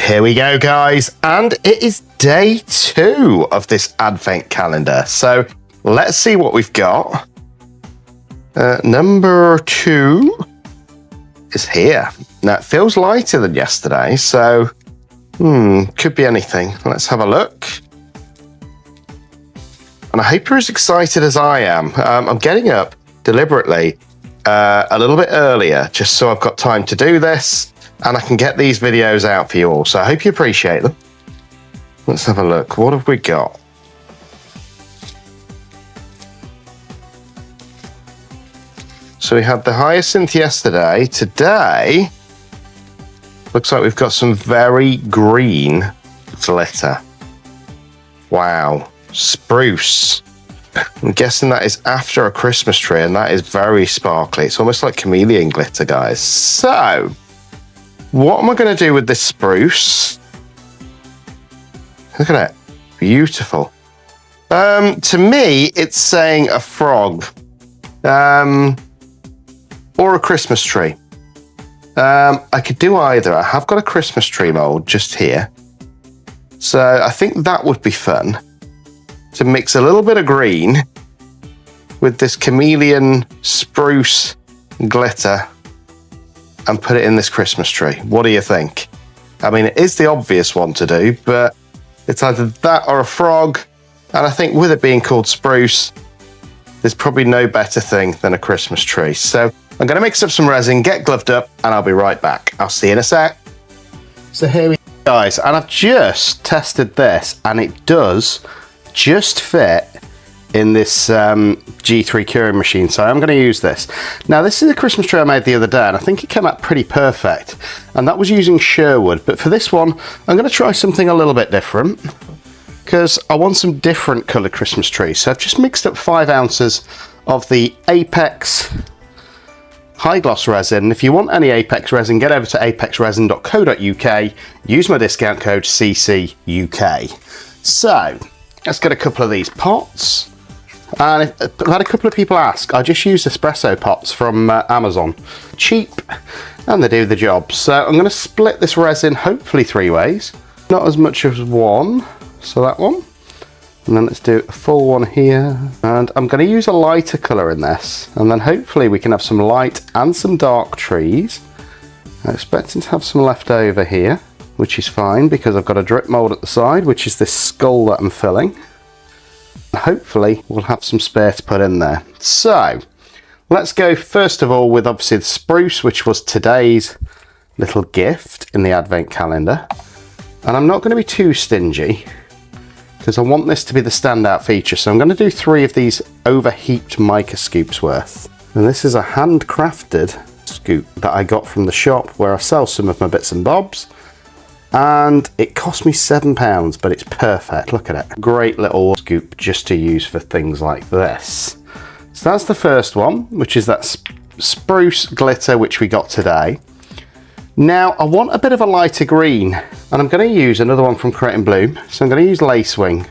Here we go, guys, and it is day 2 of this advent calendar. So let's see what we've got. Number 2 is here. Now it feels lighter than yesterday, so could be anything. Let's have a look. And I hope you're as excited as I am. I'm getting up deliberately a little bit earlier just so I've got time to do this and I can get these videos out for you all. So I hope you appreciate them. Let's have a look. What have we got? So we had the hyacinth yesterday. Today, looks like we've got some very green glitter. Wow. Spruce. I'm guessing that is after a Christmas tree, and that is very sparkly. It's almost like chameleon glitter, guys. So, what am I going to do with this spruce? Look at it. Beautiful. To me, it's saying a frog. Or a Christmas tree. I could do either. I have got a Christmas tree mold just here. So, I think that would be fun. To mix a little bit of green with this chameleon spruce glitter and put it in this Christmas tree. What do you think? I mean, it is the obvious one to do, but it's either that or a frog. And I think with it being called spruce, there's probably no better thing than a Christmas tree. So I'm going to mix up some resin, get gloved up, and I'll be right back. I'll see you in a sec. So here we go, guys, and I've just tested this, and it does just fit in this G3 curing machine, so I'm going to use this. Now this is a Christmas tree I made the other day and I think it came out pretty perfect, and that was using Sherwood, but for this one I'm going to try something a little bit different because I want some different coloured Christmas trees. So I've just mixed up 5 ounces of the Apex high gloss resin. If you want any Apex resin, get over to apexresin.co.uk, use my discount code CCUK. So let's get a couple of these pots. And I've had a couple of people ask. I just use espresso pots from Amazon. Cheap, and they do the job. So I'm going to split this resin hopefully 3 ways. Not as much as one. So that one. And then let's do a full one here. And I'm going to use a lighter colour in this. And then hopefully we can have some light and some dark trees. I'm expecting to have some left over here, which is fine because I've got a drip mould at the side, which is this skull that I'm filling. Hopefully we'll have some spare to put in there. So let's go first of all with obviously the spruce, which was today's little gift in the advent calendar. And I'm not going to be too stingy because I want this to be the standout feature. So I'm going to do 3 of these overheaped mica scoops worth. And this is a handcrafted scoop that I got from the shop where I sell some of my bits and bobs. And it cost me £7, but it's perfect. Look at it. Great little scoop just to use for things like this. So that's the first one, which is that spruce glitter which we got today. Now I want a bit of a lighter green, and I'm going to use another one from Create and Bloom. So I'm going to use Lacewing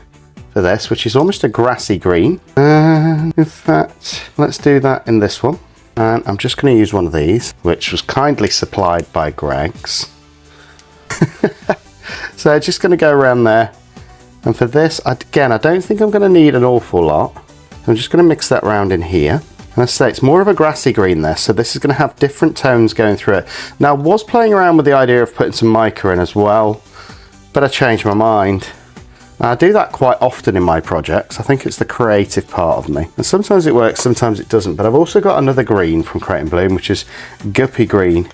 for this, which is almost a grassy green. And in fact, let's do that in this one. And I'm just going to use one of these, which was kindly supplied by Greg's. So just going to go around there, and for this again I don't think I'm going to need an awful lot. I'm just going to mix that round in here, and I say it's more of a grassy green there, so this is going to have different tones going through it. Now I was playing around with the idea of putting some mica in as well, but I changed my mind. Now, I do that quite often in my projects. I think it's the creative part of me, and sometimes it works, sometimes it doesn't. But I've also got another green from Create and Bloom, which is Guppy Green,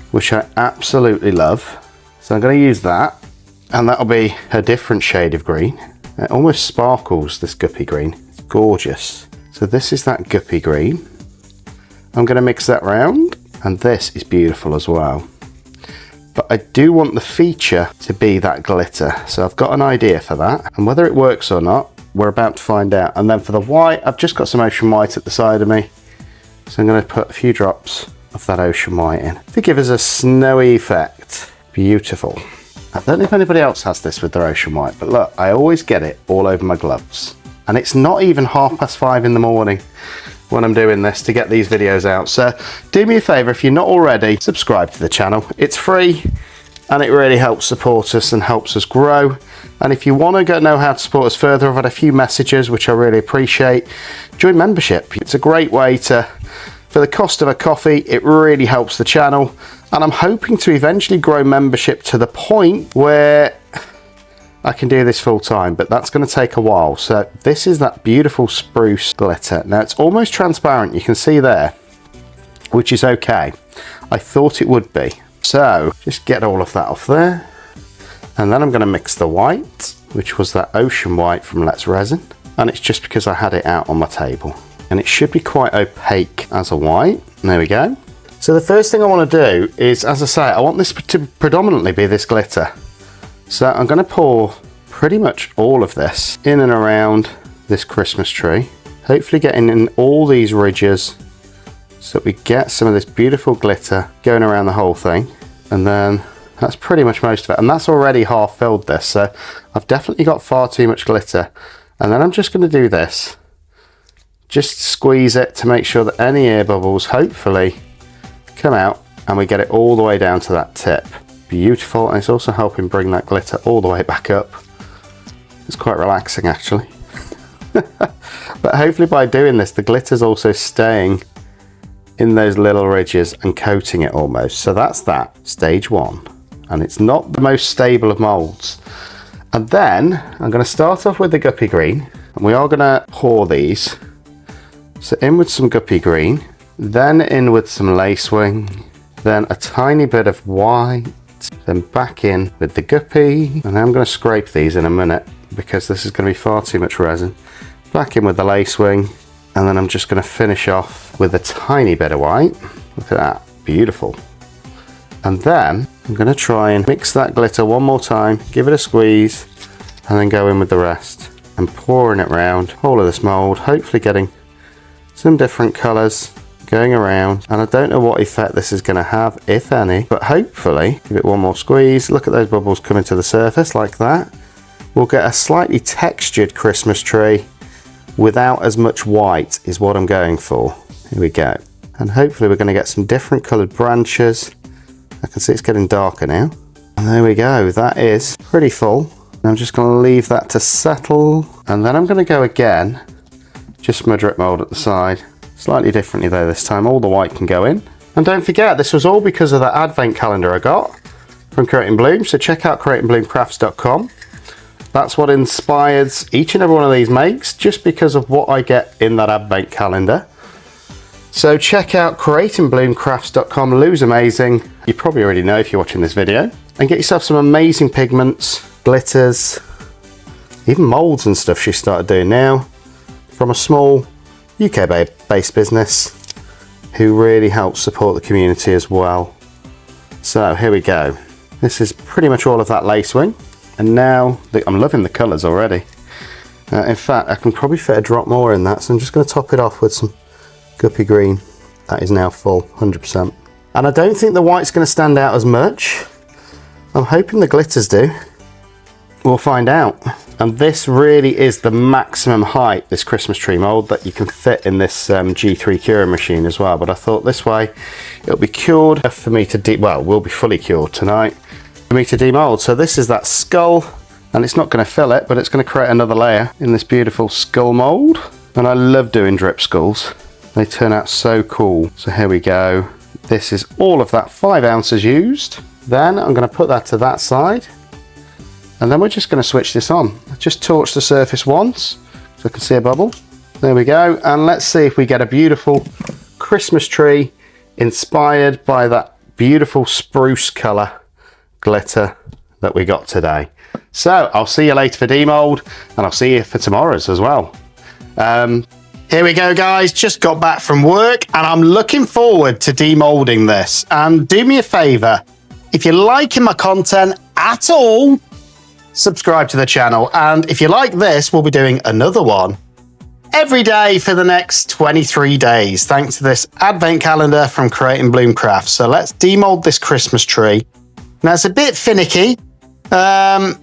which I absolutely love. So I'm going to use that, and that'll be a different shade of green. It almost sparkles, this Guppy Green. It's gorgeous. So this is that Guppy Green. I'm going to mix that round, and this is beautiful as well. But I do want the feature to be that glitter. So I've got an idea for that, and whether it works or not, we're about to find out. And then for the white, I've just got some ocean white at the side of me. So I'm going to put a few drops of that ocean white in to give us a snowy effect. Beautiful. I don't know if anybody else has this with their ocean white, but look, I always get it all over my gloves. And it's not even 5:30 in the morning when I'm doing this to get these videos out. So do me a favor, if you're not already, subscribe to the channel. It's free and it really helps support us and helps us grow. And if you want to know how to support us further, I've had a few messages which I really appreciate. Join membership. It's a great way to, for the cost of a coffee, it really helps the channel. And I'm hoping to eventually grow membership to the point where I can do this full time, but that's going to take a while. So this is that beautiful spruce glitter. Now it's almost transparent, you can see there, which is okay. I thought it would be. So just get all of that off there. And then I'm going to mix the white, which was that ocean white from Let's Resin. And it's just because I had it out on my table. And it should be quite opaque as a white. There we go. So the first thing I want to do is, as I say, I want this to predominantly be this glitter. So I'm going to pour pretty much all of this in and around this Christmas tree. Hopefully getting in all these ridges so that we get some of this beautiful glitter going around the whole thing. And then that's pretty much most of it. And that's already half filled this. So I've definitely got far too much glitter. And then I'm just going to do this. Just squeeze it to make sure that any air bubbles hopefully come out and we get it all the way down to that tip. Beautiful, and it's also helping bring that glitter all the way back up. It's quite relaxing actually. But hopefully by doing this, the glitter's also staying in those little ridges and coating it almost. So that's that, stage one. And it's not the most stable of molds. And then I'm going to start off with the guppy green, and we are going to pour these. So in with some guppy green, then in with some lacewing, then a tiny bit of white, then back in with the guppy, and I'm going to scrape these in a minute because this is going to be far too much resin. Back in with the lacewing, and then I'm just going to finish off with a tiny bit of white. Look at that, beautiful. And then I'm going to try and mix that glitter one more time, give it a squeeze, and then go in with the rest and pouring it around all of this mold, hopefully getting some different colours going around. And I don't know what effect this is going to have, if any, but hopefully give it one more squeeze. Look at those bubbles coming to the surface like that. We'll get a slightly textured Christmas tree without as much white is what I'm going for. Here we go. And hopefully we're going to get some different coloured branches. I can see it's getting darker now. And there we go, that is pretty full. I'm just going to leave that to settle. And then I'm going to go again, just smudge it mould at the side. Slightly differently though this time, all the white can go in. And don't forget, this was all because of that advent calendar I got from Creating Bloom. So check out creatingbloomcrafts.com. That's what inspires each and every one of these makes, just because of what I get in that advent calendar. So check out creatingbloomcrafts.com. Lou's amazing. You probably already know if you're watching this video. And get yourself some amazing pigments, glitters, even molds and stuff she started doing now from a small UK-based business who really helps support the community as well. So here we go. This is pretty much all of that lacewing. And now, I'm loving the colours already. In fact, I can probably fit a drop more in that, so I'm just going to top it off with some guppy green. That is now full, 100%. And I don't think the white's going to stand out as much. I'm hoping the glitters do. We'll find out. And this really is the maximum height, this Christmas tree mould, that you can fit in this G3 curing machine as well. But I thought this way, it'll be cured for me to, well, we'll be fully cured tonight for me to demold. So this is that skull, and it's not going to fill it, but it's going to create another layer in this beautiful skull mould. And I love doing drip skulls. They turn out so cool. So here we go. This is all of that 5 ounces used. Then I'm going to put that to that side. And then we're just going to switch this on. Just torch the surface once so I can see a bubble. There we go. And let's see if we get a beautiful Christmas tree inspired by that beautiful spruce colour glitter that we got today. So I'll see you later for demold, and I'll see you for tomorrow's as well. Here we go, guys. Just got back from work and I'm looking forward to demolding this. And do me a favour, if you're liking my content at all, subscribe to the channel. And if you like this, we'll be doing another one every day for the next 23 days, thanks to this advent calendar from Creating Bloom Crafts. So let's demold this Christmas tree. Now it's a bit finicky, so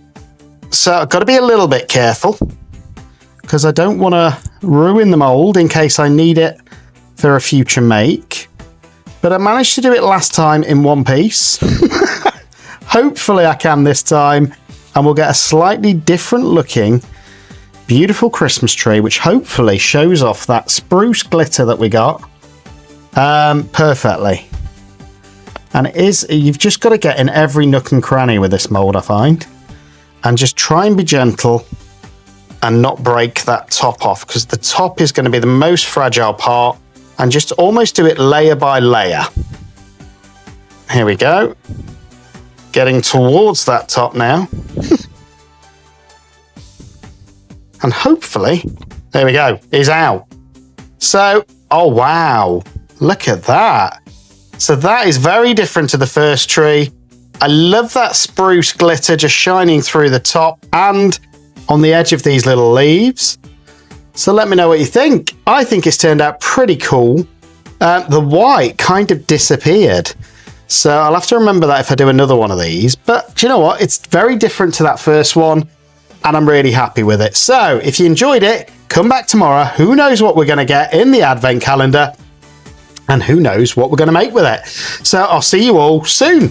I've got to be a little bit careful because I don't want to ruin the mold in case I need it for a future make. But I managed to do it last time in one piece. Hopefully I can this time, and we'll get a slightly different looking, beautiful Christmas tree, which hopefully shows off that spruce glitter that we got perfectly. And it is, you've just got to get in every nook and cranny with this mold, I find, and just try and be gentle and not break that top off, because the top is going to be the most fragile part, and just almost do it layer by layer. Here we go. Getting towards that top now. And hopefully, there we go, is out. So, oh wow, look at that. So that is very different to the first tree. I love that spruce glitter just shining through the top and on the edge of these little leaves. So let me know what you think. I think it's turned out pretty cool. The white kind of disappeared. So I'll have to remember that if I do another one of these. But do you know what? It's very different to that first one, and I'm really happy with it. So if you enjoyed it, come back tomorrow. Who knows what we're going to get in the Advent calendar, and who knows what we're going to make with it. So I'll see you all soon.